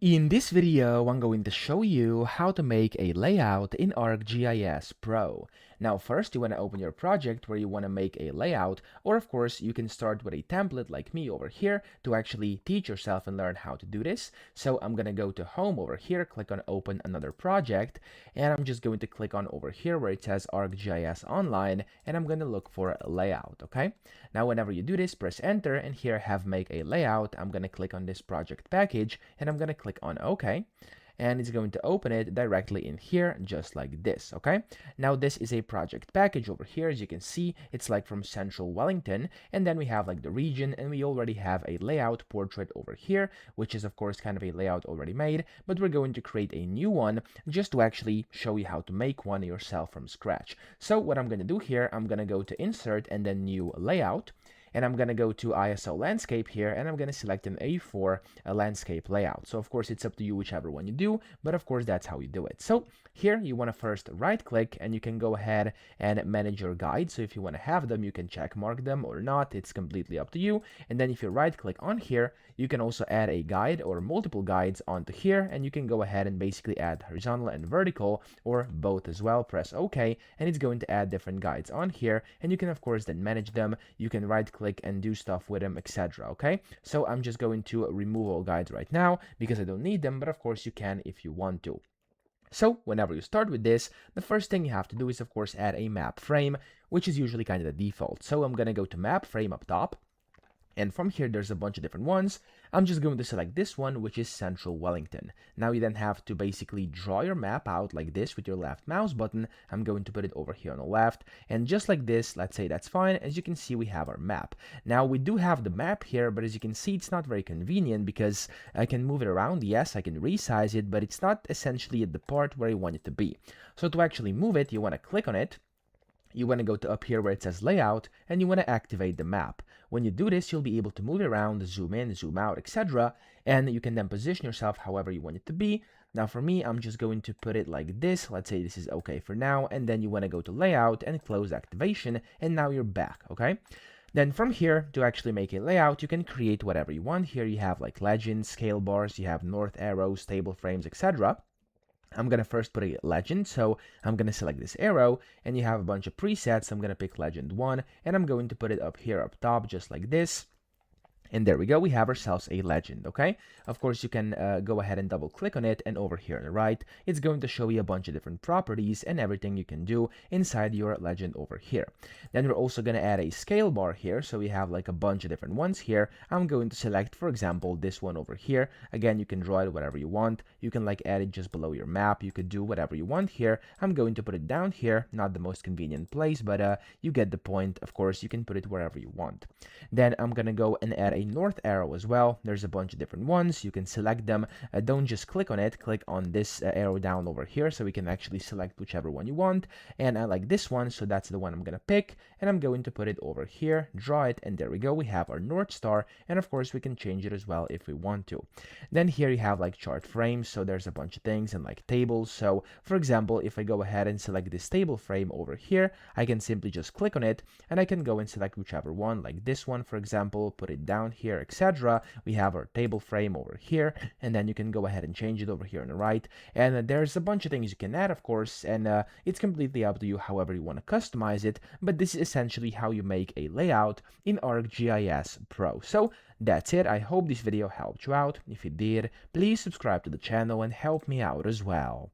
In this video, I'm going to show you how to make a layout in ArcGIS Pro. Now first, you want to open your project where you want to make a layout, or of course, you can start with a template like me over here to actually teach yourself and learn how to do this. So I'm going to go to Home over here, click on Open Another Project, and I'm just going to click on over here where it says ArcGIS Online, and I'm going to look for a layout, okay? Now whenever you do this, press Enter, and here I have Make a Layout. I'm going to click on this project package, and I'm going to click on OK, and it's going to open it directly in here just like this. Okay, now this is a project package over here. As you can see, it's like from Central Wellington, and then we have like the region, and we already have a layout portrait over here, which is of course kind of a layout already made, but we're going to create a new one just to actually show you how to make one yourself from scratch. So what I'm going to do here, I'm going to go to Insert and then New Layout, and I'm going to go to ISO landscape here, and I'm going to select an A4 landscape layout. So of course it's up to you whichever one you do, but of course that's how you do it. So here you want to first right click, and you can go ahead and manage your guides. So if you want to have them, you can check mark them or not, it's completely up to you. And then if you right click on here, you can also add a guide or multiple guides onto here, and you can go ahead and basically add horizontal and vertical or both as well. Press OK, and it's going to add different guides on here, and you can of course then manage them. You can right click and do stuff with them, etc. Okay, so I'm just going to remove all guides right now because I don't need them, but of course you can if you want to. So whenever you start with this, the first thing you have to do is of course add a map frame, which is usually kind of the default. So I'm going to go to map frame up top, and from here there's a bunch of different ones. I'm just going to select this one, which is Central Wellington. Now you then have to basically draw your map out like this with your left mouse button. I'm going to put it over here on the left, and just like this, let's say that's fine. As you can see, we have our map. Now we do have the map here, but as you can see, it's not very convenient because I can move it around. Yes, I can resize it, but it's not essentially at the part where I want it to be. So to actually move it, you want to click on it. You want to go to up here where it says layout, and you want to activate the map. When you do this, you'll be able to move it around, zoom in, zoom out, etc. And you can then position yourself however you want it to be. Now for me, I'm just going to put it like this. Let's say this is okay for now, and then you want to go to layout and close activation, and now you're back, okay? Then from here, to actually make a layout, you can create whatever you want. Here you have like legends, scale bars, you have north arrows, table frames, etc. I'm going to first put a legend, so I'm going to select this arrow, and you have a bunch of presets. I'm going to pick legend 1, and I'm going to put it up here up top just like this. And there we go, we have ourselves a legend, okay? Of course, you can go ahead and double click on it, and over here on the right, it's going to show you a bunch of different properties and everything you can do inside your legend over here. Then we're also going to add a scale bar here, so we have like a bunch of different ones here. I'm going to select, for example, this one over here. Again, you can draw it whatever you want. You can like add it just below your map. You could do whatever you want here. I'm going to put it down here, not the most convenient place, but you get the point. Of course, you can put it wherever you want. Then I'm going to go and add a north arrow as well. There's a bunch of different ones. You can select them. Don't just click on it. Click on this arrow down over here so we can actually select whichever one you want. And I like this one, so that's the one I'm going to pick. And I'm going to put it over here, draw it, and there we go. We have our North Star. And of course, we can change it as well if we want to. Then here you have like chart frames. So there's a bunch of things and like tables. So for example, if I go ahead and select this table frame over here, I can simply just click on it, and I can go and select whichever one, like this one, for example, put it down here, etc. We have our table frame over here, and then you can go ahead and change it over here on the right. And there's a bunch of things you can add, of course, and it's completely up to you however you want to customize it, but this is essentially how you make a layout in ArcGIS Pro. So that's it. I hope this video helped you out. If it did, please subscribe to the channel and help me out as well.